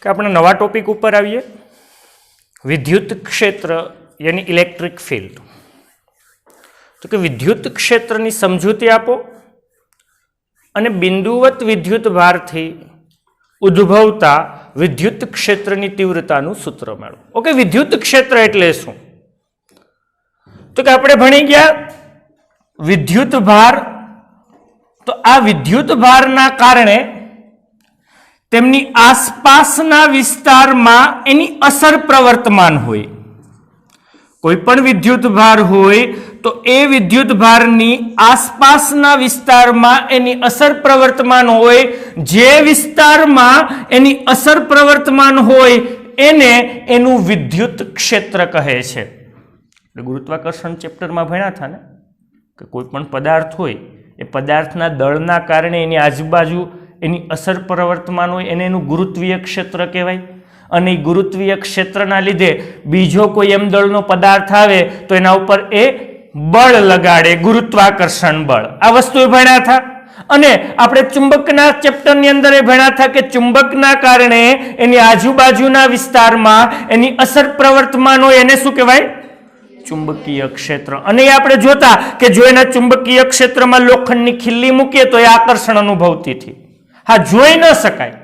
કે આપણે નવા ટોપિક ઉપર આવીએ, વિદ્યુત ક્ષેત્ર યાની ઇલેક્ટ્રિક ફિલ્ડ. તો કે વિદ્યુત ક્ષેત્રની સમજૂતી આપો અને બિંદુવત વિદ્યુત ભારથી ઉદ્ભવતા વિદ્યુત ક્ષેત્રની તીવ્રતાનું સૂત્ર મેળવો. ઓકે, વિદ્યુત ક્ષેત્ર એટલે શું? તો કે આપણે ભણી ગયા વિદ્યુત ભાર. તો આ વિદ્યુત ભારના કારણે તેમની આસપાસના વિસ્તારમાં એની અસર પ્રવર્તમાન હોય. કોઈ પણ વિદ્યુત ભાર હોય તો એ વિદ્યુત ભારની આસપાસના વિસ્તારમાં એની અસર પ્રવર્તમાન હોય. જે વિસ્તારમાં એની અસર પ્રવર્તમાન હોય એને એનું વિદ્યુત ક્ષેત્ર કહે છે. ગુરુત્વાકર્ષણ ચેપ્ટરમાં ભણ્યા હતા ને કે કોઈ પણ પદાર્થ હોય એ પદાર્થના દળના કારણે એની આજુબાજુ એની અસર પ્રવર્તમાન હોય એને એનું ગુરુત્વીય ક્ષેત્ર કહેવાય. અને એ ગુરુત્વીય ક્ષેત્રના લીધે બીજો કોઈ એમ દળનો પદાર્થ આવે તો એના ઉપર એ બળ લગાડે, ગુરુત્વાકર્ષણ બળ. આ વસ્તુ ભણ્યા હતા. અને આપણે ચુંબકના ચેપ્ટરની અંદર એ ભણ્યા હતા કે ચુંબકના કારણે એની આજુબાજુના વિસ્તારમાં એની અસર પ્રવર્તમાન હોય એને શું કહેવાય? ચુંબકીય ક્ષેત્ર. અને એ આપણે જોતા કે જો એના ચુંબકીય ક્ષેત્રમાં લોખંડની ખીલ્લી મૂકીએ તો એ આકર્ષણ અનુભવતી હતી. હા, જોઈ ન શકાય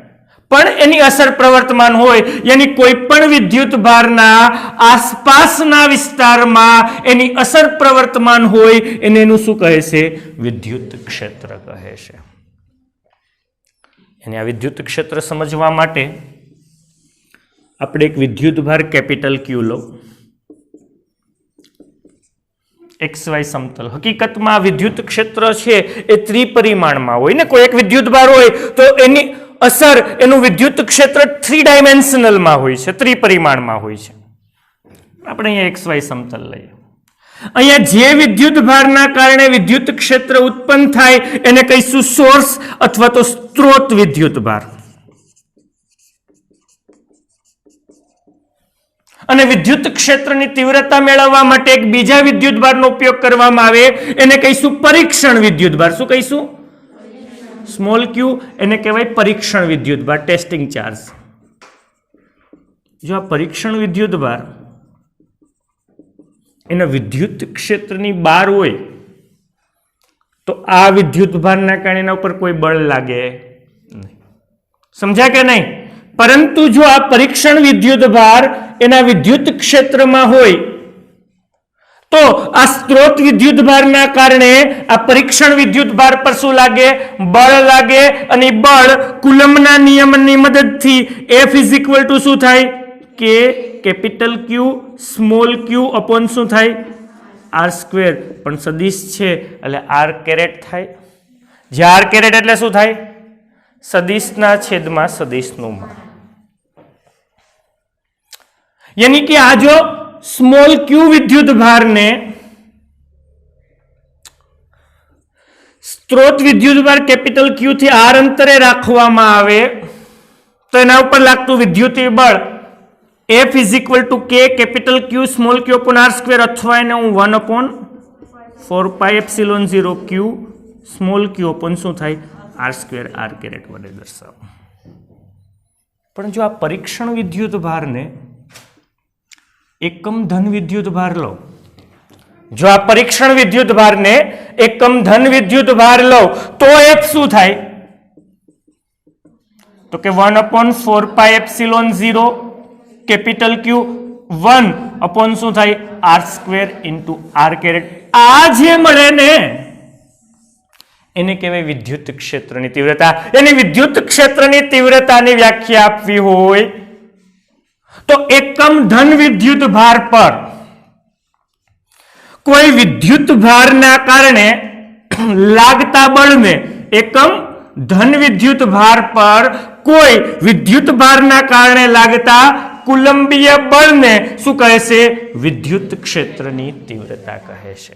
પણ એની અસર પ્રવર્તમાન હોય. યાની કોઈ પણ વિદ્યુત ભારના આસપાસના વિસ્તારમાં એની અસર પ્રવર્તમાન હોય એને એનું શું કહે છે? વિદ્યુત ક્ષેત્ર કહે છે. અને આ વિદ્યુત ક્ષેત્ર સમજવા માટે આપણે એક વિદ્યુત ભાર કેપિટલ ક્યુ લો, XY સમતલ. હકીકતમાં વિદ્યુત ક્ષેત્ર છે એ ત્રિપરિમાણમાં હોય ને. કોઈ એક વિદ્યુત ભાર હોય તો એની અસર એનું વિદ્યુત ક્ષેત્ર 3 ડાયમેન્શનલમાં હોય છે, ત્રિપરિમાણમાં હોય છે. આપણે અહીંયા XY સમતલ લઈએ. અહીંયા જે વિદ્યુત ભારના કારણે વિદ્યુત ક્ષેત્ર ઉત્પન્ન થાય એને કહીશું સોર્સ અથવા તો સ્ત્રોત વિદ્યુત ભાર. અને વિદ્યુત ક્ષેત્રની તીવ્રતા મેળવવા માટે એક બીજા વિદ્યુત ભારનો ઉપયોગ કરવામાં આવે એને કહીશું પરીક્ષણ વિદ્યુત ભાર. શું કહીશું? સ્મોલ ક્યુ. એને કહેવાય પરીક્ષણ વિદ્યુત ભાર, ટેસ્ટિંગ ચાર્જ. જો આ પરીક્ષણ વિદ્યુત ભાર એના વિદ્યુત ક્ષેત્રની બહાર હોય તો આ વિદ્યુત ભારના કારણે એના ઉપર કોઈ બળ લાગે નહીં. સમજ્યા કે નહીં? પરંતુ જો આ પરીક્ષણ વિદ્યુત ભાર એના વિદ્યુત ક્ષેત્રમાં હોય તો આ સ્ત્રોત વિદ્યુત ભારના કારણે આ પરીક્ષણ વિદ્યુત ભાર પર શું લાગે? બળ લાગે. અને બળ કુલમ્બના નિયમની મદદથી F = શું થાય? કે capital Q small Q upon શું થાય? R². પણ સદિશ છે એટલે R કેરેટ થાય. જે R કેરેટ એટલે શું થાય? સદિશના છેદમાં સદિશનું માન. યાની કે આ જો સ્મોલ ક્યુ વિદ્યુત ભારને સ્ત્રોત વિદ્યુત ભાર કેપિટલ ક્યુ થી R અંતરે રાખવામાં આવે તો એના ઉપર લાગતું વિદ્યુતીય બળ F = K capital Q small Q upon R² અથવા એને હું 1/4πε0 ક્યુ સ્મોલ ક્યુ અપોન શું થાય? R² R કેરેટ વડે દર્શાવો. પણ જો આ પરીક્ષણ વિદ્યુત ભારને એકમ ધન વિદ્યુત ભાર લો, જો આ પરીક્ષણ વિદ્યુત ભારને એકમ ધન વિદ્યુત ભાર લો તો F શું થાય? તો કે 1/4πε0 કેપિટલ ક્યુ 1 શું થાય? R² × R caret. આ જે મળે ને એને કહેવાય વિદ્યુત ક્ષેત્રની તીવ્રતા. એની વિદ્યુત ક્ષેત્રની તીવ્રતાની વ્યાખ્યા આપવી હોય તો એકમ ધન વિદ્યુત ભાર પર કોઈ વિદ્યુત ભારના કારણે લાગતા બળને, એકમ ધન વિદ્યુત ભાર પર કોઈ વિદ્યુત ભારના કારણે લાગતા કુલંબીય બળને શું કહે છે? વિદ્યુત ક્ષેત્રની તીવ્રતા કહે છે.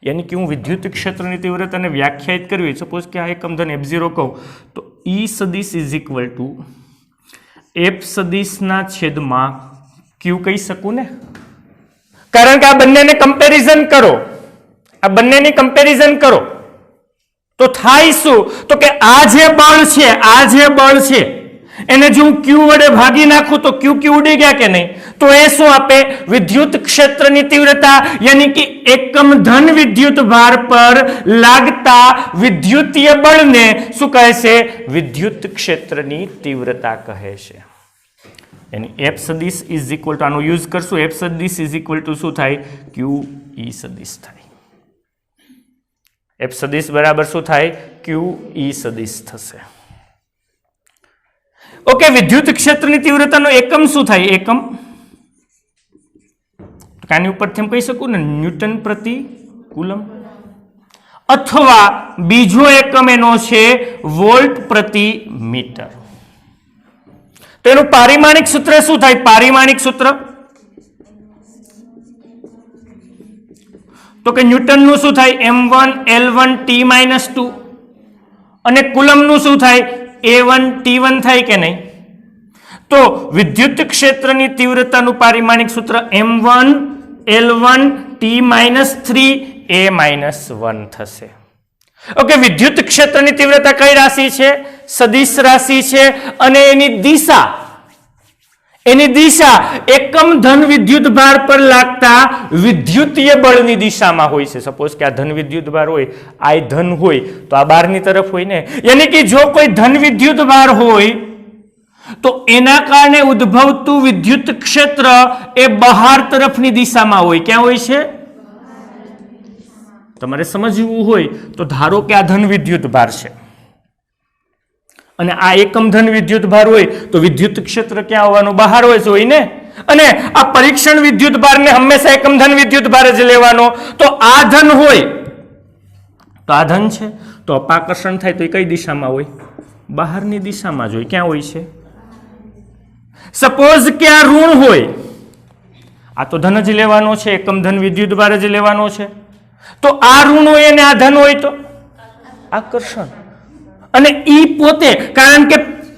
યાની કે હું વિદ્યુત ક્ષેત્રની તીવ્રતાને વ્યાખ્યાયિત કરવી, સપોઝ કે આ એકમ ધન F0 કહું તો E સદિશ = F સદિશના છેદમાં Q કહી શકું ને. કારણ કે આ બંનેને કમ્પેરિઝન કરો, આ બંનેની કમ્પેરિઝન કરો તો થાય શું? તો કે આ જે બળ છે એને જો હું ક્યુ વડે ભાગી નાખું તો ક્યુ ક્યુ ઉડી ગયા કે નહીં? તો એ શું આપે? વિદ્યુત ક્ષેત્રની તીવ્રતા, યાनी कि એકમ ધન વિદ્યુત ભાર પર લાગતા વિદ્યુતીય બળને શું કહે છે? વિદ્યુત ક્ષેત્રની તીવ્રતા કહે છે. यानी एफ सदिश इज इक्वल टू आनो यूज करशु. एफ सदिश इज इक्वल टू शू थाय? क्यू ई सदिश थाय. एफ सदिश बराबर शू थाय? क्यू ई सदिश थशे. ओके, विद्युत क्षेत्रनी तीव्रतानो एकम शू थाय? एकम आनी उपरथी कही सकूं ने न्यूटन प्रति कूलम, अथवा बीजो एकम एनो छे वोल्ट प्रति मीटर. तो एनु पारिमाणिक सूत्र शू थाय? पारिमाणिक सूत्र तो के न्यूटन नु शू थाय? m1 l1 t-2 અને કુલમ નું શું થાય? a1 t1 થાય કે નહીં? તો વિદ્યુત ક્ષેત્રની તીવ્રતાનું પારિમાણિક સૂત્ર m1 l1 t-3 a-1 થશે. ઓકે, વિદ્યુત ક્ષેત્રની તીવ્રતા કઈ રાશિ છે? સદિશ રાશિ છે. અને એની દિશા એકમ ધન વિદ્યુત ભાર પર લાગતા વિદ્યુતીય બળની દિશામાં હોય છે. સપોઝ કે આ ધન વિદ્યુત ભાર હોય, આ ધન હોય તો આ બહારની તરફ હોય ને. યાनी कि જો કોઈ ધન વિદ્યુત ભાર હોય તો એના કારણે ઉદ્ભવતું વિદ્યુત ક્ષેત્ર એ બહાર તરફની દિશામાં હોય. ક્યાં હોય છે? તમારે સમજવું હોય તો ધારો કે આ ધન વિદ્યુત ભાર છે અને આ એકમ ધન વિદ્યુત ભાર હોય તો વિદ્યુત ક્ષેત્ર ક્યાં હોવાનું? બહાર હોય ને. અને આ પરીક્ષણ વિદ્યુત ભારને હંમેશા એકમ ધન વિદ્યુત ભાર જ લેવાનો. તો આ ધન હોય તો આ ધન છે તો અપાકર્ષણ થાય તો એ કઈ દિશામાં હોય? બહારની દિશામાં જ હોય. ક્યાં હોય છે? સપોઝ કે આ ઋણ હોય, આ તો ધન જ લેવાનો છે, એકમ ધન વિદ્યુત ભાર જ લેવાનો છે. તો આ ઋણ હોય અને આ ધન હોય તો આકર્ષણ. અને ઈ પોતે, કારણ કે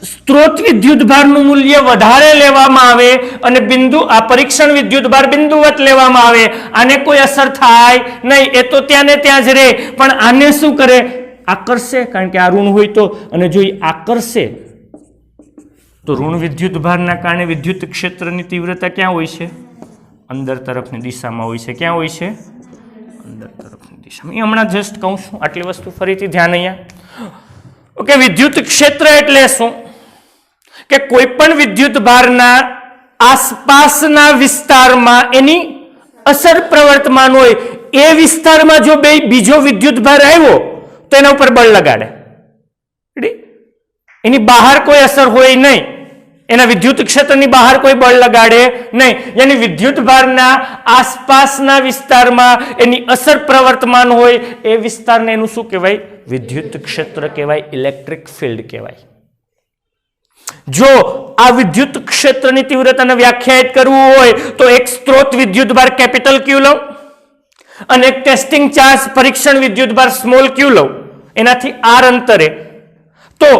સ્ત્રોત વિદ્યુત ભારનું મૂલ્ય વધારે લેવામાં આવે અને બિંદુ આ પરીક્ષણ વિદ્યુત ભાર બિંદુવત લેવામાં આવે, આને કોઈ અસર થાય નહીં. એ તો ત્યાં ને ત્યાં જ રહે. પણ આને શું કરે? આકર્ષે. કારણ કે આ ઋણ હોય તો, અને જો આકર્ષે તો ઋણ વિદ્યુત ભારના કારણે વિદ્યુત ક્ષેત્રની તીવ્રતા ક્યાં હોય છે? અંદર તરફની દિશામાં હોય છે. ક્યાં હોય છે? અંદર તરફની દિશામાં. એ હમણાં જસ્ટ કહું છું. આટલી વસ્તુ ફરીથી ધ્યાન અહીંયા. ઓકે, વિદ્યુત ક્ષેત્ર એટલે શું? કે કોઈ પણ વિદ્યુત ભારના આસપાસના વિસ્તારમાં એની અસર પ્રવર્તમાન હોય, એ વિસ્તારમાં જો બીજો વિદ્યુત ભાર આવ્યો તો એના ઉપર બળ લગાડે. એની બહાર કોઈ અસર હોય નહીં, એના વિદ્યુત ક્ષેત્રની બહાર કોઈ બળ લગાડે નહીં. યાની વિદ્યુત ભારના આસપાસના વિસ્તારમાં એની અસર પ્રવર્તમાન હોય, એ વિસ્તારને એનું શું કહેવાય? વિદ્યુત ક્ષેત્ર કહેવાય, ઇલેક્ટ્રિક ફિલ્ડ કહેવાય. જો આ વિદ્યુત ક્ષેત્રની તીવ્રતાને વ્યાખ્યાયિત કરવું હોય તો એક સ્ત્રોત વિદ્યુત ભાર કેપિટલ ક્યુ લઉં અને એક ટેસ્ટિંગ ચાર્જ પરીક્ષણ વિદ્યુત ભાર સ્મોલ ક્યુ લઉં, એનાથી આર અંતરે. તો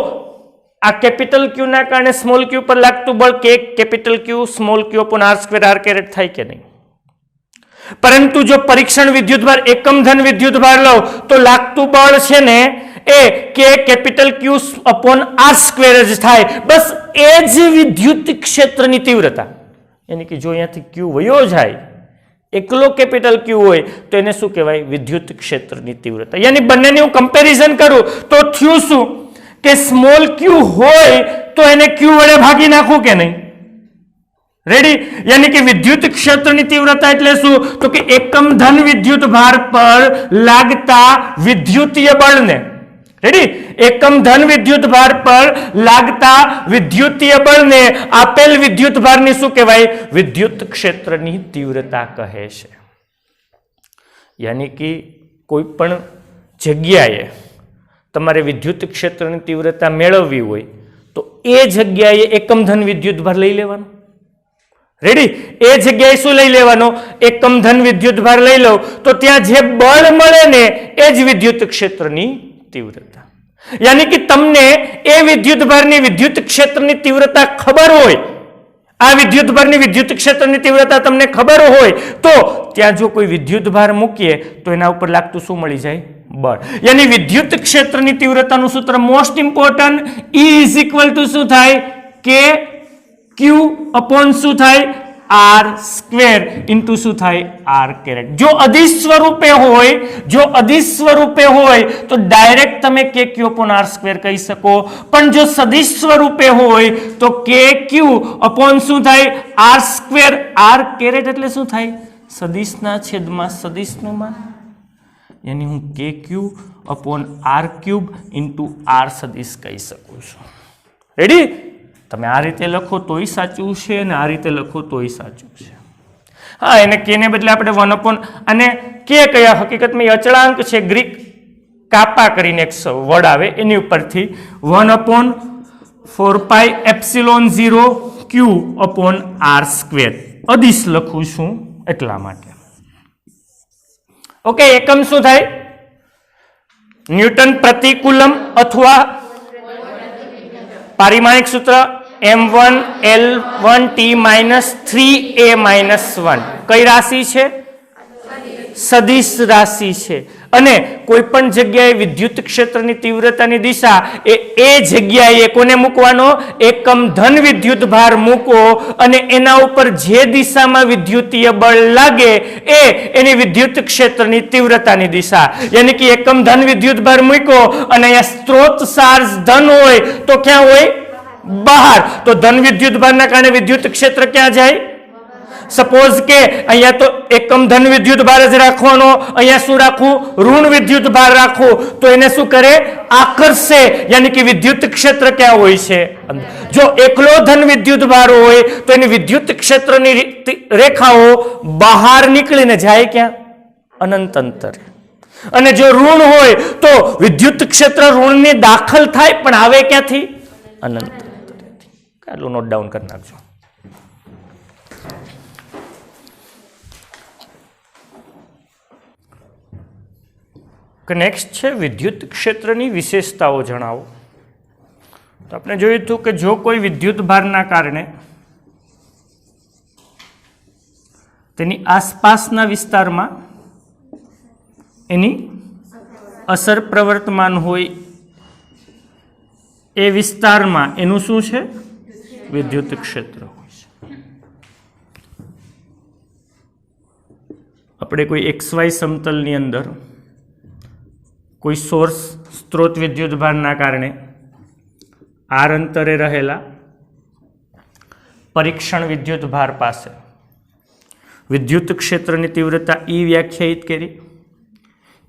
આ કેપિટલ ક્યુ ના કારણે સ્મોલ ક્યુ પર લાગતું બળ કે capital Q small Q upon R square R caret થાય કે નહીં? પરંતુ જો પરીક્ષણ વિદ્યુત ભાર એકમ ધન વિદ્યુત ભાર લો તો લાગતું બળ છે ને એ કે capital Q upon R square જ થાય. બસ એ જ વિદ્યુત ક્ષેત્રની તીવ્રતા. યાની કે જો અહીંયાથી ક્યુ વયો જાય, એકલો કેપિટલ ક્યુ હોય તો એને શું કહેવાય? વિદ્યુત ક્ષેત્રની તીવ્રતા. યાની બંનેની હું કમ્પેરિઝન કરું તો થયું શું કે સ્મોલ ક્યુ હોય તો એને ક્યુ વડે ભાગી નાખું કે નહીં? રેડી? યાनी कि विद्युत क्षेत्रની તીવ્રતા એટલે શું? તો કે એકમ ધન વિદ્યુત ભાર પર લાગતા વિદ્યુતીય બળને, રેડી, એકમ ધન વિદ્યુત ભાર પર લાગતા વિદ્યુતીય બળને આપેલ વિદ્યુત ભારની શું કહેવાય? વિદ્યુત ક્ષેત્રની તીવ્રતા કહે છે. યાनी कि કોઈ પણ જગ્યાએ તમારે વિદ્યુત ક્ષેત્રની તીવ્રતા મેળવવી હોય તો એ જગ્યાએ એકમ ધન વિદ્યુત ભાર લઈ લેવાનો. રેડી? એ જગ્યાએ શું લઈ લેવાનો? એકમ ધન વિદ્યુત ભાર લઈ લો તો ત્યાં જે બળ મળે ને એ જ વિદ્યુત ક્ષેત્રની તીવ્રતા. યાની કે તમને એ વિદ્યુત ભારની વિદ્યુત ક્ષેત્રની તીવ્રતા ખબર હોય, આ વિદ્યુત ભારની વિદ્યુત ક્ષેત્રની તીવ્રતા તમને ખબર હોય તો ત્યાં જો કોઈ વિદ્યુત ભાર મૂકીએ તો એના ઉપર લાગતું શું મળી જાય? બળ. યાની વિદ્યુત ક્ષેત્રની તીવ્રતાનું સૂત્ર most important, E is equal to શું થાય? કે ક્યુ અપોન શું થાય આર સ્ક્વેર ઇન્ટુ શું થાય આર કેરેટ. જો અદિશ સ્વરૂપે હોય તો ડાયરેક્ટ તમે કે ક્યુ અપોન આર સ્ક્વેર કહી શકો, પણ જો સદિશ સ્વરૂપે હોય તો કે ક્યુ અપોન શું થાય આર સ્ક્વેર. આર કેરેટ એટલે શું થાય સદિશના છેદમાં સદિશનું માન, યાની હું કે Q upon R cube into R સદિશ કહી શકું છું. રેડી? તમે આ રીતે લખો તોય સાચું છે અને આ રીતે લખો તોય સાચું છે. હા, એને કે ને બદલે આપણે 1 અપોન અને કે કયા હકીકતમાં એ અચળાંક છે, ગ્રીક કાપા કરીને એક વર્ડ આવે એની ઉપરથી 1 અપોન 4 પાઈ એપ્સિલોન 0 ક્યુ અપોન આર સ્ક્વેર અદિશ લખું છું એટલા માટે. ઓકે, એકમ શું થાય ન્યૂટન પ્રતિ કુલમ અથવા પારિમાણિક સૂત્ર m1 L1 T - 3a - 1 કઈ રાશિ છે સદિશ રાશિ છે. અને કોઈ પણ જગ્યાએ વિદ્યુત ક્ષેત્રની તીવ્રતાની દિશા એ જગ્યાએ કોને મૂકવાનો એકમ ધન વિદ્યુત ભાર મૂકો અને એના ઉપર જે દિશામાં વિદ્યુતીય બળ લાગે એની વિદ્યુત ક્ષેત્રની તીવ્રતાની દિશા, યાની કે એકમ ધન વિદ્યુત ભાર મૂકો અને અહીંયા સ્ત્રોત ચાર્જ ધન હોય તો ક્યાં હોય બહાર, તો ધન વિદ્યુત ભારના કારણે વિદ્યુત ક્ષેત્ર ક્યાં જાય. સપોઝ કે અહીંયા તો એકમ ધન વિદ્યુત ભાર જ રાખવાનો, અહીંયા શું રાખવું ઋણ વિદ્યુત ભાર રાખવું, તો એને શું કરે આકર્ષે, યાની કે વિદ્યુત ક્ષેત્ર ક્યાં હોય છે. જો એકલો ધન વિદ્યુત ભાર હોય તો એની વિદ્યુત ક્ષેત્રની રેખાઓ બહાર નીકળીને જાય ક્યાં અનંત અંતરે, અને જો ઋણ હોય તો વિદ્યુત ક્ષેત્ર ઋણની દાખલ થાય પણ આવે ક્યાંથી અનંત અંતરેથી. આટલું નોટ ડાઉન કરી નાખજો. નેક્સ્ટ છે વિદ્યુત ક્ષેત્રની વિશેષતાઓ જણાવો. તો આપણે જોયું હતું કે જો કોઈ વિદ્યુત ભારના કારણે તેની આસપાસના વિસ્તારમાં એની અસર પ્રવર્તમાન હોય એ વિસ્તારમાં એનું શું છે વિદ્યુત ક્ષેત્ર હોય છે. આપણે કોઈ XY સમતલની અંદર કોઈ સોર્સ સ્ત્રોત વિદ્યુત ભારના કારણે આર અંતરે રહેલા પરીક્ષણ વિદ્યુત ભાર પાસે વિદ્યુત ક્ષેત્રની તીવ્રતા E વ્યાખ્યાયિત કરી.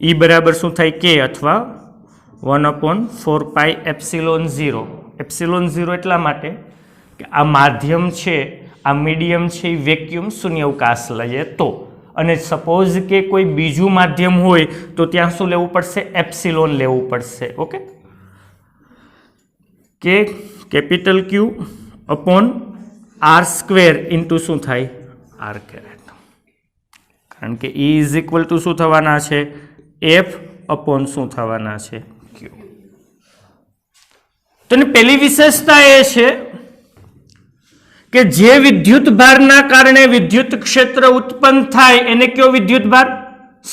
E બરાબર શું થાય કે અથવા 1/4 પાઈ એપ્સિલોન 0. એપ્સિલોન 0 એટલા માટે કે આ માધ્યમ છે, આ મીડિયમ છે એ વેક્યુમ શૂન્યાવકાશ લઈએ તો, અને સપોઝ કે કોઈ બીજું માધ્યમ હોય તો ત્યાં શું લેવું પડશે એપ્સિલોન લેવું પડશે. ઓકે, કે capital Q upon R square into શું થાય આર કેરેટ, કારણ કે E ઇઝ ઇક્વલ ટુ શું થવાના છે એફ અપોન શું થવાના છે ક્યુ. તો પહેલી વિશેષતા એ છે કે જે વિદ્યુત ભારના કારણે વિદ્યુત ક્ષેત્ર ઉત્પન્ન થાય એને કયો વિદ્યુત ભાર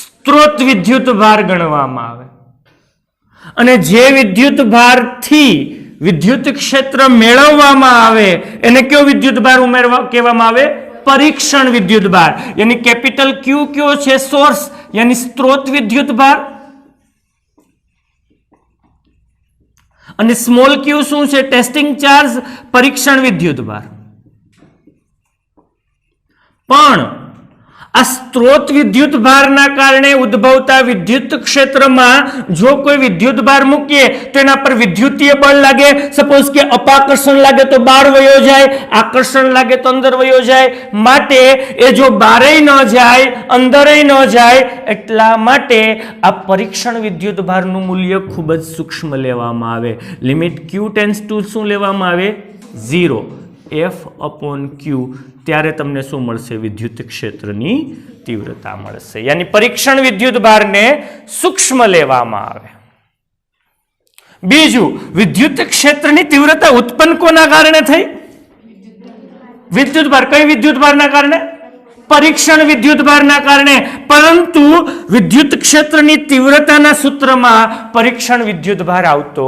સ્ત્રોત વિદ્યુત ભાર ગણવામાં આવે, અને જે વિદ્યુત ભારથી વિદ્યુત ક્ષેત્ર મેળવવામાં આવે એને કયો વિદ્યુત ભાર ઉમેરવા કહેવામાં આવે પરીક્ષણ વિદ્યુત ભાર. યાની કેપિટલ ક્યુ કયો છે સોર્સ યાની સ્ત્રોત વિદ્યુત ભાર, અને સ્મોલ ક્યુ શું છે ટેસ્ટિંગ ચાર્જ પરીક્ષણ વિદ્યુત ભાર. પણ આ સ્ત્રોત વિદ્યુત ભારના કારણે ઉદ્ભવતા વિદ્યુત ક્ષેત્રમાં જો કોઈ વિદ્યુત ભાર મૂકીએ તો એના પર વિદ્યુતીય બળ લાગે. સપોઝ કે અપાકર્ષણ લાગે તો બહાર વયો જાય, આકર્ષણ લાગે તો અંદર વયો જાય, માટે એ જો બહારેય ન જાય અંદરેય ન જાય એટલા માટે આ પરીક્ષણ વિદ્યુત ભારનું મૂલ્ય ખૂબ જ સૂક્ષ્મ લેવામાં આવે. લિમિટ ક્યુ ટેન્સ ટુ શું લેવામાં આવે 0 એફ અપોન ક્યુ, ત્યારે તમને શું મળશે વિદ્યુત ક્ષેત્રની તીવ્રતા મળશે. યાની પરીક્ષણ વિદ્યુત ભારને સૂક્ષ્મ લેવામાં આવે. બીજું, વિદ્યુત ક્ષેત્રની તીવ્રતા ઉત્પન્ન કોના કારણે થઈ વિદ્યુત ભાર. કઈ વિદ્યુત ભારના કારણે પરીક્ષણ વિદ્યુત ભારના કારણે, પરંતુ વિદ્યુત ક્ષેત્રની તીવ્રતાના સૂત્રમાં પરીક્ષણ વિદ્યુત ભાર આવતો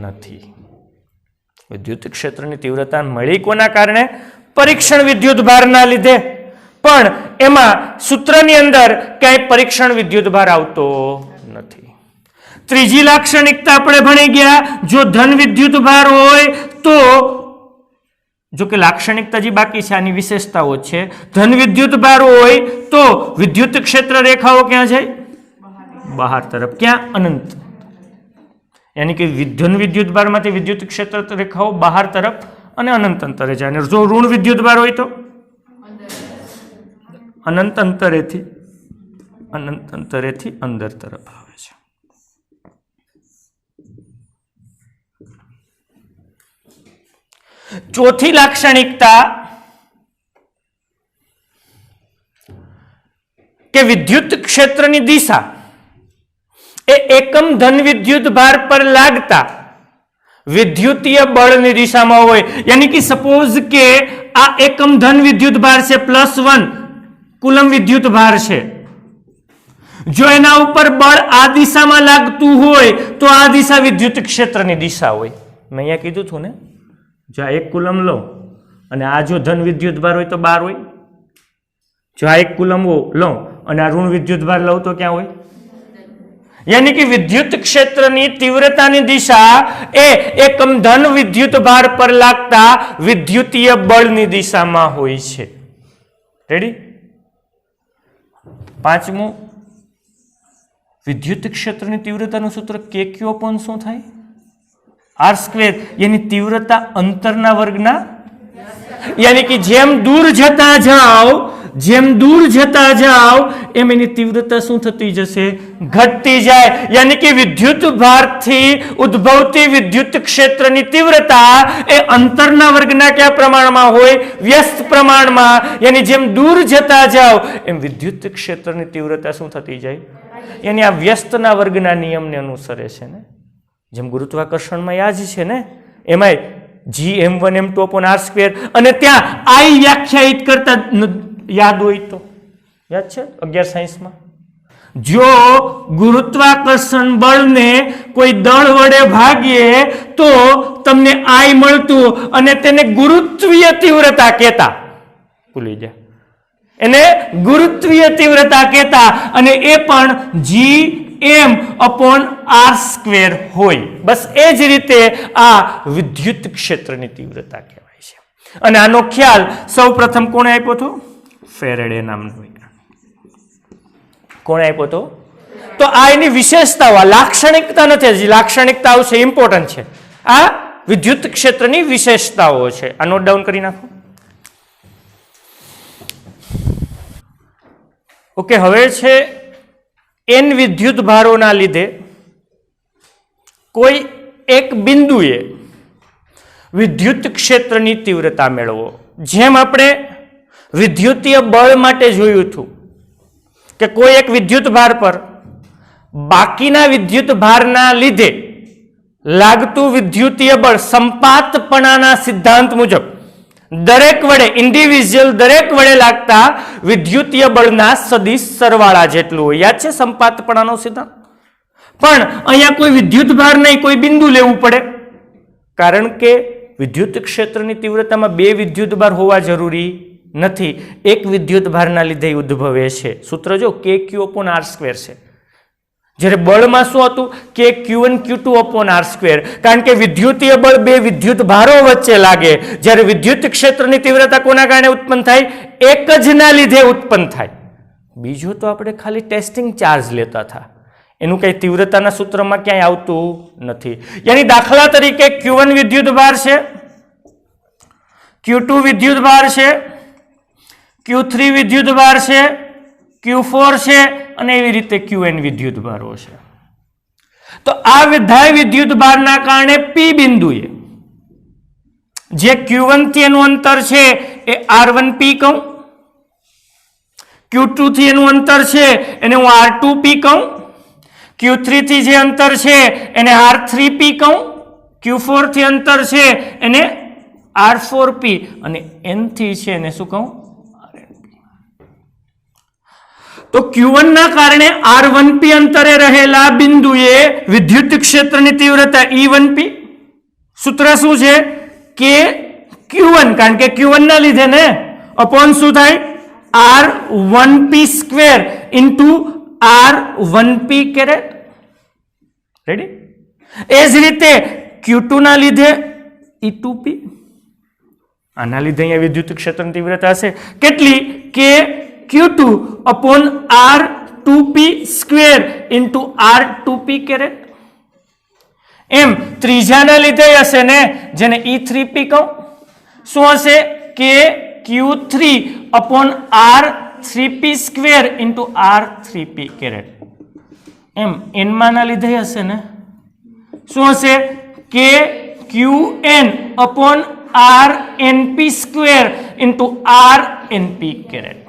નથી. વિદ્યુત ક્ષેત્રની તીવ્રતા મળી કોના કારણે? પરીક્ષણ વિદ્યુતભારના લીધે. પણ એમાં સૂત્રની અંદર ક્યાંય પરીક્ષણ વિદ્યુતભાર આવતો નથી. ત્રીજી લાક્ષણિકતા આપણે ભણી ગયા, જો ધન વિદ્યુતભાર હોય તો, જો કે લાક્ષણિકતા જે બાકી છે આની વિશેષતાઓ છે, ધન વિદ્યુતભાર હોય તો વિદ્યુત ક્ષેત્ર રેખાઓ ક્યાં જાય? બહાર તરફ. ક્યાં? અનંત. યાની કે ધન વિદ્યુતભારમાંથી વિદ્યુત ક્ષેત્ર રેખાઓ બહાર તરફ અને અનંત અંતરે જાય. અને જો ઋણ વિદ્યુતભાર હોય તો અનંત અંતરેથી અંદર તરફ આવે છે. ચોથી લાક્ષણિકતા કે વિદ્યુત ક્ષેત્રની દિશા એ એકમ ધન વિદ્યુત ભાર પર લાગતા વિદ્યુતીય બળની દિશામાં હોય. યાની કે સપોઝ કે આ એકમ ધન વિદ્યુત ભાર છે, +1 કુલમ વિદ્યુત ભાર છે. જો એના ઉપર બળ આ દિશામાં લાગતું હોય તો આ દિશા વિદ્યુત ક્ષેત્રની દિશા હોય. મેં અહીંયા કીધું હતું ને, જો આ 1 કુલમ લો અને આ જો ધન વિદ્યુત ભાર હોય તો 12 હોય. જો આ 1 કુલમ લો અને આ ઋણ વિદ્યુત ભાર લઉં તો ક્યાં હોય? યાની કે વિદ્યુત ક્ષેત્રની તીવ્રતાની દિશા એ એકમ ધન વિદ્યુત ભાર પર લાગતા વિદ્યુતીય બળની દિશામાં હોય છે. રેડી? પાંચમું, વિદ્યુત ક્ષેત્રની તીવ્રતાનું સૂત્ર KQ upon શું થાય? R². યાની તીવ્રતા અંતરના વર્ગના, યાની કે જેમ દૂર જતા જાઓ એમ એની તીવ્રતા શું થતી જશે? ઘટતી જાય. યાની કે વિદ્યુત ભારથી ઉદ્ભવતી વિદ્યુત ક્ષેત્રની તીવ્રતા એ અંતરના વર્ગના કયા પ્રમાણમાં હોય? વ્યસ્ત પ્રમાણમાં. યાની જેમ દૂર જતા જાઓ એમ વિદ્યુત ક્ષેત્રની તીવ્રતા શું થતી જાય? યાની આ વ્યસ્તના વર્ગના નિયમને અનુસરે છે ને. જેમ ગુરુત્વાકર્ષણમાં યાદ છે ને, એમાંય Gm1 m2 upon r². અને ત્યાં I વ્યાખ્યાયિત કરતા યાદ હોય તો યાદ છે 11 સાયન્સમાં, જો ગુરુત્વાકર્ષણ બળને કોઈ દળ વડે ભાગીએ તો તમને I મળતું અને તેને ગુરુત્વીય તીવ્રતા કહેતા. ભૂલી જાય, એને ગુરુત્વીય તીવ્રતા કહેતા. અને એ પણ Gm upon r² હોય. બસ એ જ રીતે આ વિદ્યુત ક્ષેત્રની તીવ્રતા કહેવાય છે. અને આનો ખ્યાલ સૌ પ્રથમ કોણે આપ્યો હતો? ફેરેડે નામનો વૈજ્ઞાનિક. કોણે આપ્યો હતો? તો આ એની વિશેષતાઓ, લાક્ષણિકતા નથી, હજી લાક્ષણિકતા આવશે, ઇમ્પોર્ટન્ટ છે. આ વિદ્યુત ક્ષેત્રની વિશેષતાઓ છે. આ નોટ ડાઉન કરી નાખો. ઓકે, હવે છે n વિદ્યુત ભારોના લીધે કોઈ એક બિંદુએ વિદ્યુત ક્ષેત્રની તીવ્રતા મેળવો. જેમ આપણે વિદ્યુતીય બળ માટે જોયું હતું કે કોઈ એક વિદ્યુત ભાર પર બાકીના વિદ્યુત ભારના લીધે લાગતું વિદ્યુતીય બળ સંપાતપણાના સિદ્ધાંત મુજબ દરેક વડે ઇન્ડિવિજ્યુઅલ દરેક વડે લાગતા વિદ્યુતીય બળના સદિશ સરવાળા જેટલું હોય. યાદ છે સંપાતપણાનો સિદ્ધાંત? પણ અહીંયા કોઈ વિદ્યુત ભાર નહીં, કોઈ બિંદુ લેવું પડે. કારણ કે વિદ્યુત ક્ષેત્રની તીવ્રતામાં 2 વિદ્યુત ભાર હોવા જરૂરી નથી. એક વિદ્યુત ભારના લીધે ઉદ્ભવે છે. સૂત્ર જો KQ upon r² છે. જ્યારે બળમાં શું હતું? KQ1 Q2 upon r². કારણ કે વિદ્યુતીય બળ 2 વિદ્યુત ભારો વચ્ચે લાગે. જ્યારે વિદ્યુત ક્ષેત્રની તીવ્રતા કોના કારણે ઉત્પન્ન થાય? એક જ ના લીધે ઉત્પન્ન થાય. બીજો તો આપણે ખાલી ટેસ્ટિંગ ચાર્જ લેતા હતા, એનું કઈ તીવ્રતાના સૂત્રમાં ક્યાંય આવતું નથી. યાની દાખલા તરીકે Q1 વિદ્યુત ભાર છે, Q2 વિદ્યુત ભાર છે, Q3 વિદ્યુત ભાર છે, Q4 છે અને એવી રીતે Qn વિદ્યુત ભારો છે. તો આ બધા વિદ્યુત ભારના કારણે P બિંદુએ જે Q1 થી એનું અંતર છે એ R1P કહું, Q2 થી એનું અંતર છે એને હું R2P કહું, Q3 થી જે અંતર છે એને R3P કહું, Q4 થી અંતર છે એને R4P અને N થી છે એને શું કહું? તો Q1 ના કારણે R1P અંતરે રહેલા બિંદુએ વિદ્યુત ક્ષેત્રની તીવ્રતા E1P. સૂત્ર શું છે? કે Q1 કારણ કે Q1 ના લીધે ને અપોન શું થાય R1p square into R1p caret. Ready? એ જ રીતે Q2 ના લીધે E2p. આના લીધે અહીંયા વિદ્યુત ક્ષેત્રની તીવ્રતા છે કેટલી કે Q2 upon R2p square into R2p caret. એમ ત્રીજાના લીધે હશે ને જેને E3p કહું શું હશે કે Q3 upon R3p square into R3p caret. એમ એનમાંના લીધે હશે ને શું હશે કે Qn upon RNP square into RNP caret.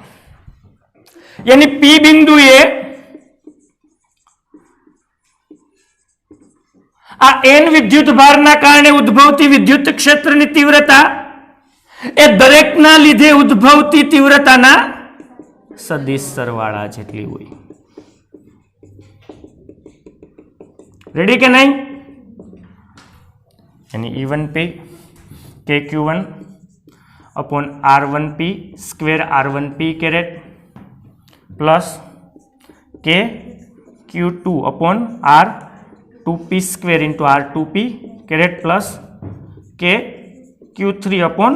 यानी P बिंदुए आ N विद्युत भारना कारणे उद्भवती विद्युत क्षेत्रनी तीव्रता ए दरेकना લીધે ઉદ્ભવતી तीव्रताना સદિશ સરવાળા જેટલી હોય. રેડી કે નહીં? यानी E1p KQ1 upon R1p square R1p carat plus K Q2 upon R2p square into R2p caret plus K Q3 upon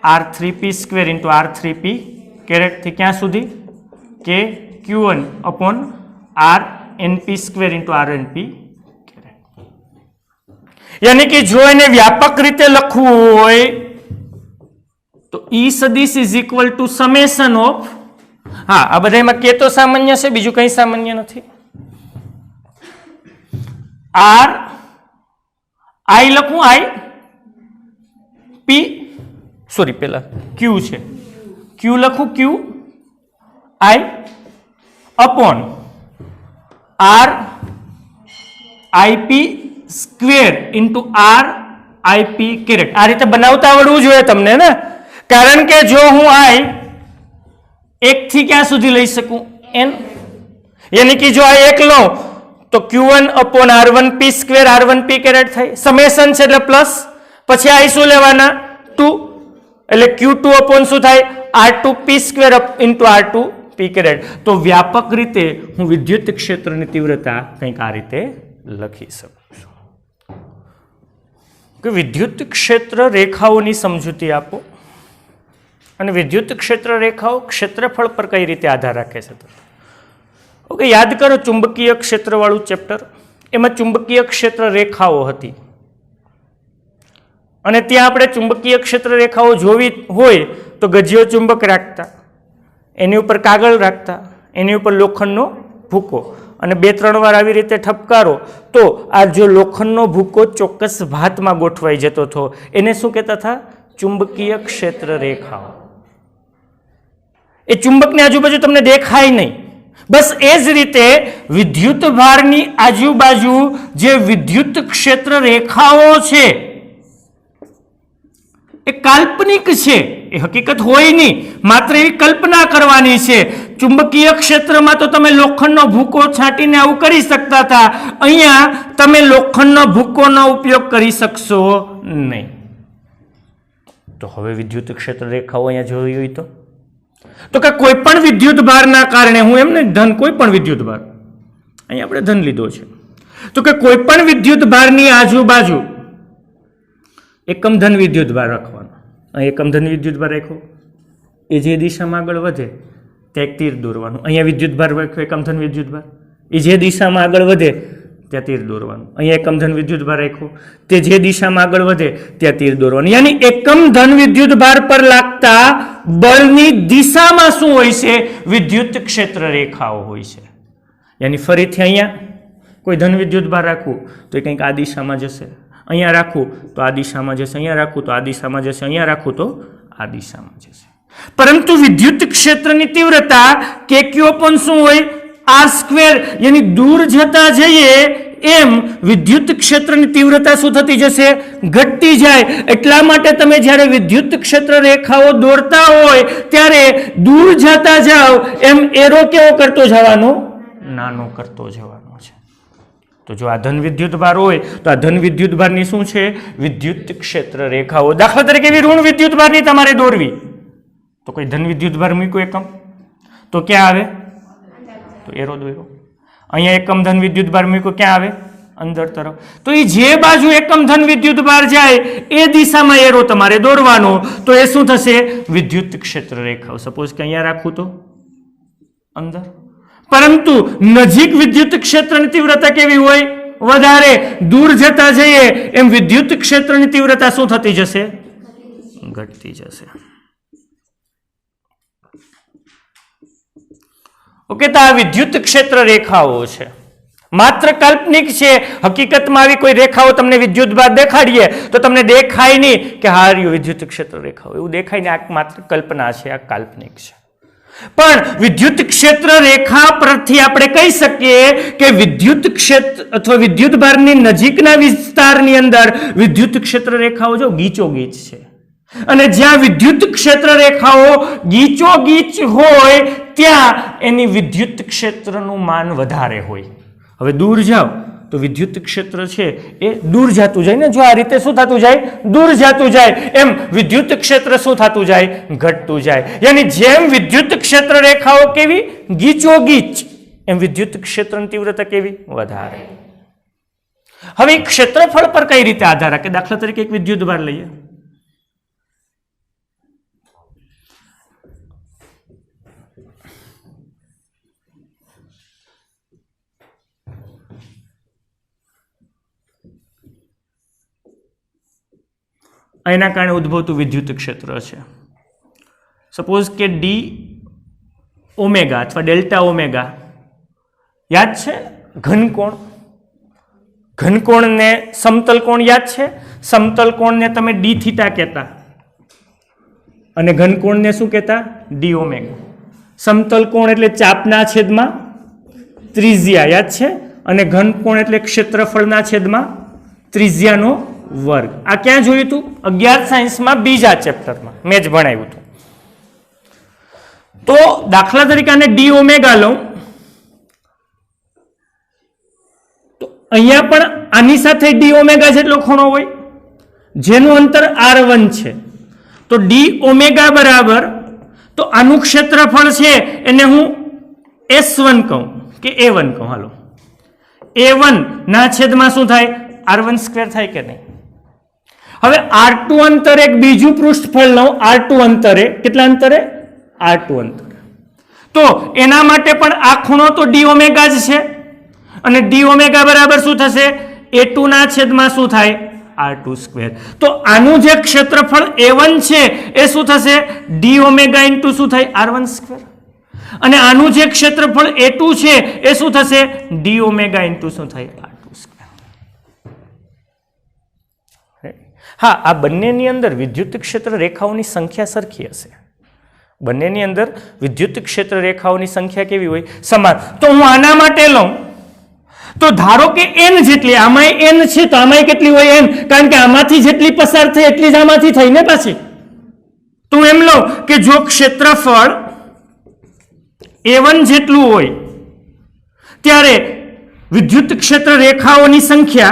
R3p square into R3p carat थी क्या सुधी K Q1 upon RNP square into RNP caret. यानी कि जो इन्हें व्यापक रीते लखवू होय तो E सदिश is equal to summation of हाँ आ बधायमां के तो सामान्य है बीजू कई सामान्य नहीं R I लखूं I P सॉरी पहला Q है Q लखूं Q I upon R IP square into R IP caret. आ रीते बनावता आवडवुं जोईए तमने ने कारण के जो हूँ I एक थी क्या सुधी लई सकूं N यानी कि जो आ एक लो तो Q1 upon R1p square R1p caret थाय समेशन छे એટલે प्लस પછી I શું લેવાના 2 એટલે Q2 अपॉन શું થાય R2p square into R2p carat. तो व्यापक रीते હું વિદ્યુત ક્ષેત્રની તીવ્રતા કંઈક આ રીતે લખી શકું છું કે વિદ્યુત ક્ષેત્ર રેખાઓની સમજૂતી આપો અને વિદ્યુત ક્ષેત્ર રેખાઓ ક્ષેત્રફળ પર કઈ રીતે આધાર રાખે છે. ઓકે યાદ કરો ચુંબકીય ક્ષેત્રવાળું ચેપ્ટર એમાં ચુંબકીય ક્ષેત્ર રેખાઓ હતી અને ત્યાં આપણે ચુંબકીય ક્ષેત્ર રેખાઓ જોવી હોય તો ગજિયો ચુંબક રાખતા એની ઉપર કાગળ રાખતા એની ઉપર લોખંડનો ભૂકો અને 2-3 વાર આવી રીતે ઠપકારો તો આ જો લોખંડનો ભૂકો ચોક્કસ ભાતમાં ગોઠવાઈ જતો હતો એને શું કહેતા હતા ચુંબકીય ક્ષેત્ર રેખાઓ. એ ચુંબકની આજુબાજુ તમને દેખાય નહીં. બસ એ જ રીતે વિદ્યુત ભારની આજુબાજુ જે વિદ્યુત ક્ષેત્ર રેખાઓ છે એ કાલ્પનિક છે એ હકીકત હોય નહીં માત્ર એવી કલ્પના કરવાની છે. ચુંબકીય ક્ષેત્રમાં તો તમે લોખંડનો ભૂકો છાંટીને આવું કરી શકતા હતા અહીંયા તમે લોખંડનો ભૂકોનો ઉપયોગ કરી શકશો નહીં. તો હવે વિદ્યુત ક્ષેત્ર રેખાઓ અહીંયા જોઈ હોય તો કે કોઈ પણ વિદ્યુત ભારના કારણે હું એમને ધન કોઈ પણ વિદ્યુત ભાર અહીં આપણે ધન લીધો છે તો કે કોઈ પણ વિદ્યુત ભારની આજુબાજુ એકમ ધન વિદ્યુત ભાર રાખવાનો. અહીં એકમ ધન વિદ્યુત ભાર રાખ્યો એ જે દિશામાં આગળ વધે ત્યાં એક તીર દોરવાનું. અહીંયા વિદ્યુત ભાર રાખ્યો એકમ ધન વિદ્યુત ભાર એ જે દિશામાં આગળ વધે ત્યાં તીર દોરવાનું. અહીંયા એકમ ધન વિદ્યુત ભાર રાખ્યો તે જે દિશામાં આગળ વધે ત્યાં તીર દોરવાનું. યાની એકમ ધન વિદ્યુત ભાર પર લાગતા બળની દિશામાં શું હોય છે વિદ્યુત ક્ષેત્ર રેખાઓ હોય છે. યાની ફરીથી અહીંયા કોઈ ધન વિદ્યુત ભાર રાખવું તો એ કંઈક આ દિશામાં જશે અહીંયા રાખવું તો આ દિશામાં જશે અહીંયા રાખવું તો આ દિશામાં જશે અહીંયા રાખવું તો આ દિશામાં જશે. પરંતુ વિદ્યુત ક્ષેત્રની તીવ્રતા KQ પણ શું હોય R સ્ક્વેર यानी दूर जता જઈએ એમ વિદ્યુત ક્ષેત્રની તીવ્રતા શું થતી જશે ઘટતી જાય. એટલા માટે તમે જ્યારે વિદ્યુત ક્ષેત્ર રેખાઓ દોરતા હોય ત્યારે દૂર જતા જાઓ એમ એરો કેવો કરતો જવાનો નાનો કરતો જવાનો છે. तो जो आ धन विद्युत भार होय तो आ धन विद्युत भारनी शुं छे विद्युत क्षेत्र रेखाओ। दाखला तरीके एवी ऋण विद्युत भारनी तमारे दौरवी तो कोई धन विद्युत भार मूक्यो एकम तो क्या आवे तो एरो दौर्यो। अहींया एकम धन विद्युत भार मूक्यो क्या आवे अंदर तरफ। तो ये जे बाजू एकम धन विद्युत भार जाए ए दिशा में एरो तमारे दौरवानो तो ए शुं थशे विद्युत क्षेत्र रेखाओ। सपोज के अहींया राखूं तो अंदर, परंतु नजीक विद्युत क्षेत्र की तीव्रता केवी होय वधारे, दूर जता जईए एम विद्युत क्षेत्र की तीव्रता शुं थती जशे घटती जशे। ओके, तो आ विद्युत क्षेत्र रेखाओ छे, मात्र काल्पनिक छे। हकीकतमां आवी कोई रेखाओ तमने विद्युत भार देखाडीए तो तमने देखाय नहीं कि हा रह्यो विद्युत क्षेत्र रेखाओ, एवुं देखाय नहीं। आ मात्र कल्पना छे, आ काल्पनिक छे। पण विद्युत क्षेत्र रेखा परथी આપણે કહી શકીએ કે વિદ્યુત ક્ષેત્ર અથવા વિદ્યુત ભારની નજીકના વિસ્તારની અંદર વિદ્યુત ક્ષેત્ર રેખાઓ જો ગીચોગીચ છે અને જ્યાં વિદ્યુત ક્ષેત્ર રેખાઓ ગીચોગીચ હોય ત્યાં એની વિદ્યુત ક્ષેત્રનું માન વધારે હોય। હવે दूर जाओ तो विद्युत क्षेत्र छे ए दूर जातुं जाय ने, जो आ रीते शुं थतुं जाय दूर जातुं जाय एम विद्युत क्षेत्र शुं थतुं जाय घटतुं जाय। यानी जेम विद्युत क्षेत्र रेखाओ केवी गीचोगीच एम विद्युत क्षेत्रनी तीव्रता केवी वधारे। हवे क्षेत्रफळ पर कई रीते आधार राखे। दाखला तरीके एक विद्युत भार लईए, एना कारण उद्भवतुं विद्युत क्षेत्र है। सपोज के डी ओमेगा अथवा डेल्टा ओमेगा याद है घनकोण, घनकोण ने समतल कोण याद है। समतल कोण ने तमे डी थीटा कहता अने घनकोण ने शुं कहता डी ओमेगा। समतल कोण एटले चापना छेदमां त्रिज्या याद है अने घनकोण एटले क्षेत्रफळना छेदमां त्रिज्यानो वर्ग। आ क्या जोयुं तुं 11 साइंस में बीजा चेप्टर में मैं ज भणाव्युं हतुं। तो दाखला तरीके आने डी ओमेगा लऊं तो अहींया पण आनी साथे डी ओमेगा जेटलो खूणो होय जेनुं अंतर r1 छे तो डी ओमेगा बराबर तो आनुं क्षेत्रफळ छे एने हुं s1 कहूं के a1 कहूं। हालो a1 ना छेदमां शुं थाय r1 स्क्वेर थाय के नहीं। હવે r2 અંતરે એક બીજું પૃષ્ઠફળ લઉં r2 અંતરે, કેટલા અંતરે r2 અંતરે, તો એના માટે પણ આ ખૂણો તો d ઓમેગા જ છે અને d ઓમેગા બરાબર શું થશે a2 ના છેદમાં શું થાય r2 સ્ક્વેર। તો આનું જે ક્ષેત્રફળ a1 છે એ શું થશે d ઓમેગા ઇન્ટુ શું થાય r1 સ્ક્વેર અને આનું જે ક્ષેત્રફળ a2 છે એ શું થશે d ઓમેગા ઇન્ટુ શું થાય r2 સ્ક્વેર। हाँ, आ बंनेनी अंदर विद्युत क्षेत्र रेखाओनी संख्या सरखी हशे। बंनेनी अंदर विद्युत क्षेत्र रेखाओनी संख्या केवी होय समान। तो हूँ आना माटे लऊं तो धारो के n जेटली आमाय n छे तो आमाय केटली होय n, कारण के आमांथी जेटली पसार थई एटली ज आमांथी थईने पाછી। तो एम लो के जो क्षेत्रफळ a1 जेटલું होय त्यारे विद्युत क्षेत्र रेखाओनी संख्या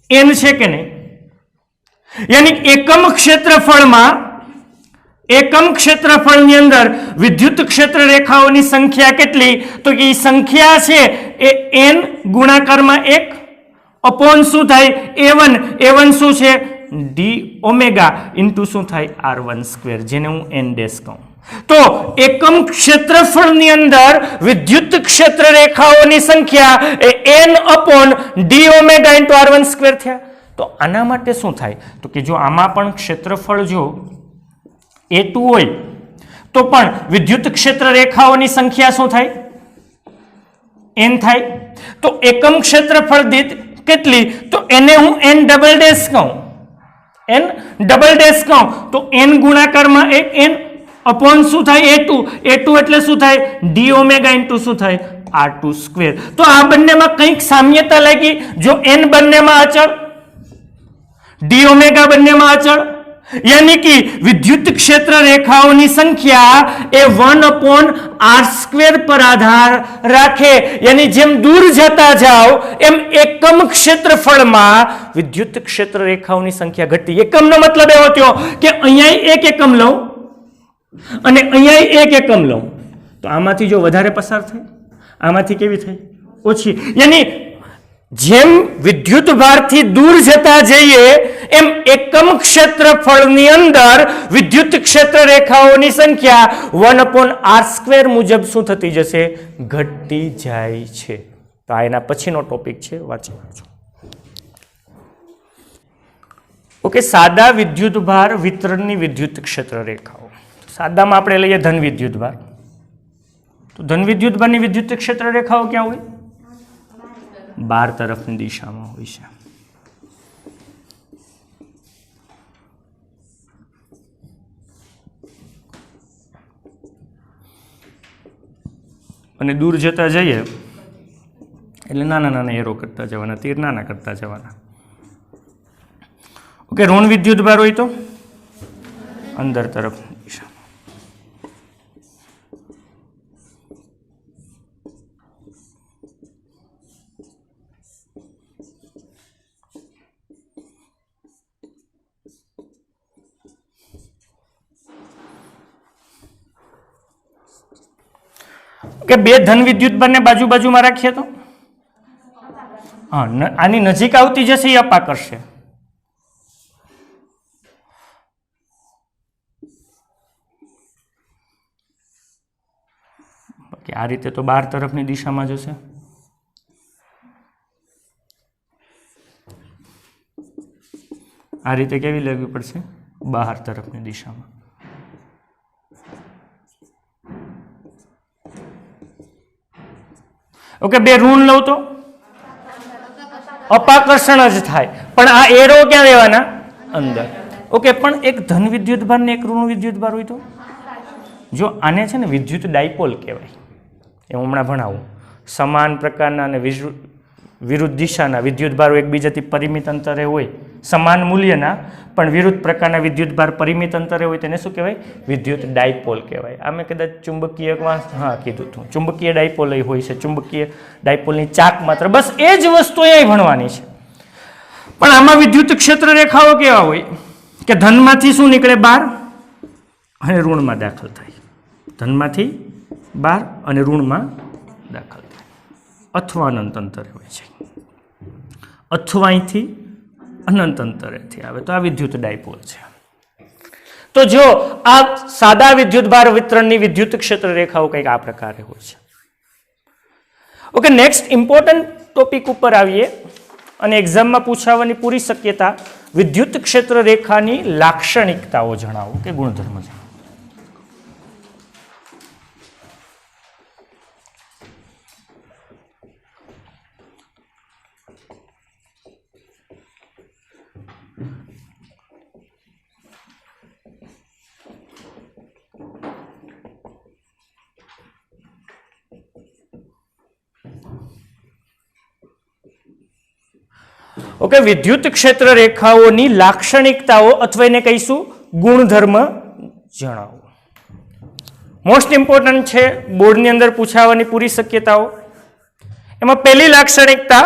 n છે કે નહીં। यानी एकम क्षेत्रफळनी अंदर विद्युत क्षेत्र रेखाओनी संख्या केटली तो कि संख्या छे ए n गुणाकाરમાં 1 अपॉन શું થાય a1 શું છે d ઓમેગા ઇન્ટુ શું થાય r1 સ્ક્વેર જેને હું n ડેશ કહું। तो एकम क्षेत्रफळनी अंदर विद्युत क्षेत्र रेखाओनी संख्या n upon d omega into r1 square थया। तो आना माटे शुं थाय तो कि जो आमां पण क्षेत्रफळ जो a2 होय तो पण विद्युत क्षेत्र रेखाओनी संख्या शुं थाय n थाय। तो एकम क्षेत्रफळ दीठ केटली तो एने हूँ n डबल डैश कहूं, n डबल डैश कहूं तो n गुणाकाરમાં 1 n अपॉन शू थाय a2 एटले शू थाय d ओमेगा इंटू शू थाय r2 स्क्वेर। तो आ बंनेमां कंईक साम्यता लागी। जो n बंनेमां अचळ d ओमेगा बंनेमां अचळ यानी कि विद्युत क्षेत्र रेखाओं संख्या ए 1/r² पर आधार राखे, यानी जेम दूर जता जाओ एम एकम क्षेत्रफल में विद्युत क्षेत्र रेखाओं संख्या घटी। एकम नो मतलब एवो थयो कि अहींया 1 एकम लઉં અને अहींया 1 एकम लઉં तो आमांथी जो वधारे पसार थाय आमांथी केवी थाय ओછી, यानी जेम विद्युत भार थी दूर जता जाइए एम एकम क्षेत्रफळनी अंदर विद्युत क्षेत्र रेखाओं संख्या 1/r² मुजब शुं थती जशे घटी जाय छे। तो आ एना पछीनो टॉपिक छे, वांची नाखजो। ओके, सादा विद्युत भार वितरणनी विद्युत क्षेत्र रेखाओ। सादामां आपणे लईए धन विद्युत भार, तो धन विद्युत भाરની विद्युत क्षेत्र रेखाओ क्या होय? 12 तरफनी दिशामां होय छे। અને દૂર જતા જઈએ એટલે નાના નાના એરો કરતા જવાના, તીર નાના કરતા જવાના। ઓકે, ઋણ વિદ્યુત ભાર હોય તો અંદર તરફની દિશા। કે બે ધન વિદ્યુત ભારને બાજુ બાજુમાં રાખીએ તો આની નજીક આવતી જશે એ અપાકર્ષે। બાકી આ રીતે તો 12 તરફની દિશામાં જશે। આ રીતે કેવી લેવી પડશે? 12 તરફની દિશામાં। ओके, बे ऋण लो तो अपाकर्षण ज थाय, पण आ एरो क्या लेवाना? अंदर। ओके, पण एक धन विद्युत भार ने एक ऋण विद्युत भार होय तो जो आने छे ने विद्युत डायपोल कहेवाय। ए हूँ हमणां भणाવું। समान प्रकारना अने विरुद्ध दिशाना विद्युत भारो एकबीजाथी परिमित अंतरे होय, समान मूल्यना पण विरुद्ध प्रकारना विद्युत भार परिमित अंतरे होय तेने शुं कहेवाय? विद्युत डायपोल कहेवाय। आमे कदाच चुंबकीय कीधुं हतुं, चुंबकीय डायपोल होय छे, चुंबकीय डायपोलनी चाक मात्र, बस ए ज वस्तु अहीं भणवानी छे। पण आमां विद्युत क्षेत्र रेखाओ केवा होय के धनमांथी शुं निकळे? 12 अने ऋणमां दाखल थाय। धनमांथी 12 अने ऋणमां दाखल थाय, अथवा अनंत अंतरे होय छे, अथवा अहींथी अनंत अंतरेथी आवे तो आ विद्युत डायपोल छे। तो जो आ सादा विद्युत भार वितरणनी विद्युत क्षेत्र रेखाओ कंईक आ प्रकारे होय छे। ओके, नेक्स्ट इम्पोर्टंट टॉपिक उपर आवीए अने एक्जाममां पूछावानी पूरी शक्यता विद्युत क्षेत्र रेखानी लाक्षणिकताओ जणावो के गुणधर्म जणावो। ओके, विद्युत क्षेत्र रेखाओनी लाक्षणिकताओ अथवा एने कहीशुं गुणधर्म जणावो। मोस्ट इम्पोर्टंट छे, बोर्डनी अंदर पूछावानी पूरी शक्यताओ। एमां पहेली लाक्षणिकता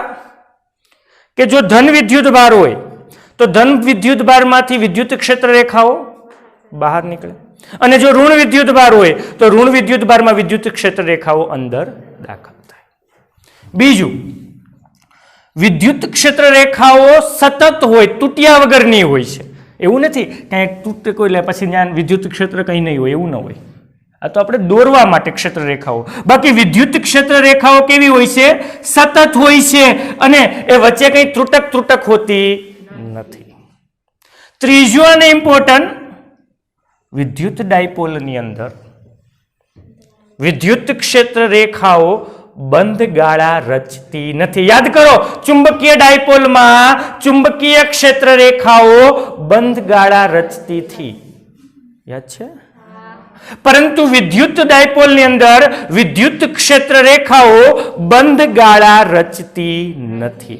के जो धन विद्युत भार होय तो धन विद्युत भारमांथी विद्युत क्षेत्र रेखाओ बहार निकळे, अने जो ऋण विद्युत भार होय तो ऋण विद्युत भारमां विद्युत क्षेत्र रेखाओ अंदर दाखल थाय। बीजुं, विद्युत क्षेत्र रेखाओ सतत होय, तूट्या वगरनी होय छे। एवुं नथी कांई तूटे कोई લે પછી ત્યાં વિદ્યુત ક્ષેત્ર કંઈ નહીં હોય, એવું ન હોય। આ તો આપણે દોરવા માટે ક્ષેત્ર રેખાઓ, બાકી વિદ્યુત ક્ષેત્ર રેખાઓ કેવી હોય છે? સતત હોય છે અને એ વચ્ચે કંઈ ત્રુટક હોતી નથી। ત્રીજું અને ઇમ્પોર્ટન્ટ, વિદ્યુત ડાયપોલની અંદર વિદ્યુત ક્ષેત્ર રેખાઓ બંધ ગાળા રચતી નથી। યાદ કરો, ચુંબકીય ડાયપોલમાં ચુંબકીય ક્ષેત્ર રેખાઓ બંધ ગાળા રચતી थी, याद छे? परंतु विद्युत डायपोलनी अंदर विद्युत क्षेत्र रेखाओ बंध गाळा रचती नथी।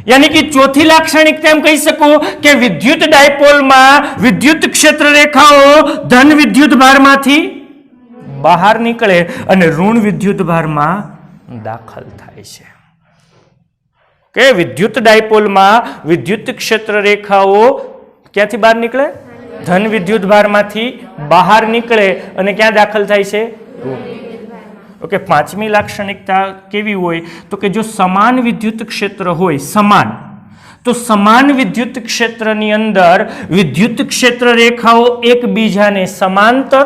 यानी कि चौथी लाक्षणिकता एम कही सको कि विद्युत डायपोल में विद्युत क्षेत्र रेखाओं धन विद्युत भार मांथी बहार निकळे अने ऋण विद्युत भार में दाखल थाय छे। के विद्युत डायपोल में विद्युत क्षेत्र रेखाओं क्यांथी बहार निकळे? धन विद्युत भार मांथी बहार निकळे अने क्यां दाखल थाय छे? ओके, पांचमी लाक्षणिकता केवी होय तो कि जो समान विद्युत क्षेत्र होय समान, तो समान विद्युत क्षेत्रनी अंदर विद्युत क्षेत्र रेखाओं एकबीजाने समांतर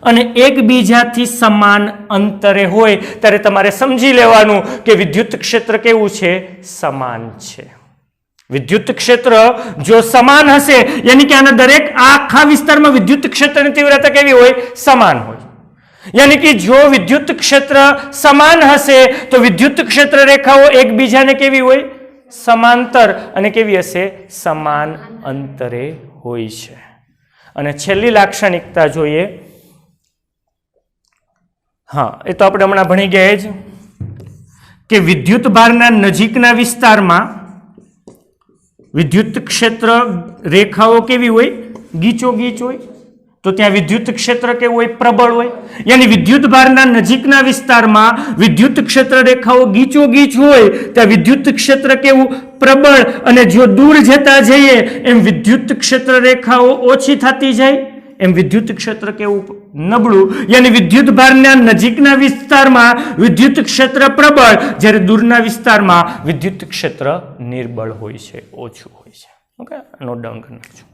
અને એકબીજાથી સમાન અંતરે હોય ત્યારે તમારે સમજી લેવાનું કે વિદ્યુત ક્ષેત્ર કેવું છે? સમાન છે। વિદ્યુત ક્ષેત્ર જો સમાન હશે યાની કે આના દરેક આખા વિસ્તારમાં વિદ્યુત ક્ષેત્રની તીવ્રતા કેવી હોય? સમાન હોય। यानी कि जो विद्युत क्षेत्र समान हसे तो विद्युत क्षेत्र रेखाओं एकबीजाने केवी होय? समांतर अने केवी हशे? समान अंतरे होय छे। अने छेल्ली लाक्षणिकता जोईए, हाँ ए तो आपणे हमणां भणी गया ज कि विद्युत भारना नजीकना विस्तारमां विद्युत क्षेत्र रेखाओं केवी होय? गीचोगीच होय। तो त्या विद्युत क्षेत्र केवुं होय? प्रबल होय। यानी विद्युत भारना नजीकना विस्तारमां विद्युत क्षेत्र रेखाओं गीचोगीच होय त्या विद्युत क्षेत्र केवुं? प्रबल। अने जो दूर जता जईए एम विद्युत क्षेत्र रेखाओं ओછી थती जाय एम विद्युत क्षेत्र केवुं? नबळुं। यानी विद्युत भारना नजीकना विस्तारमां विद्युत क्षेत्र प्रबल ज्यारे दूરના विस्तारमां विद्युत क्षेत्र निर्बल होय छे, ओछું होय छे। ओके, नोट डाउन કરી નાખજો।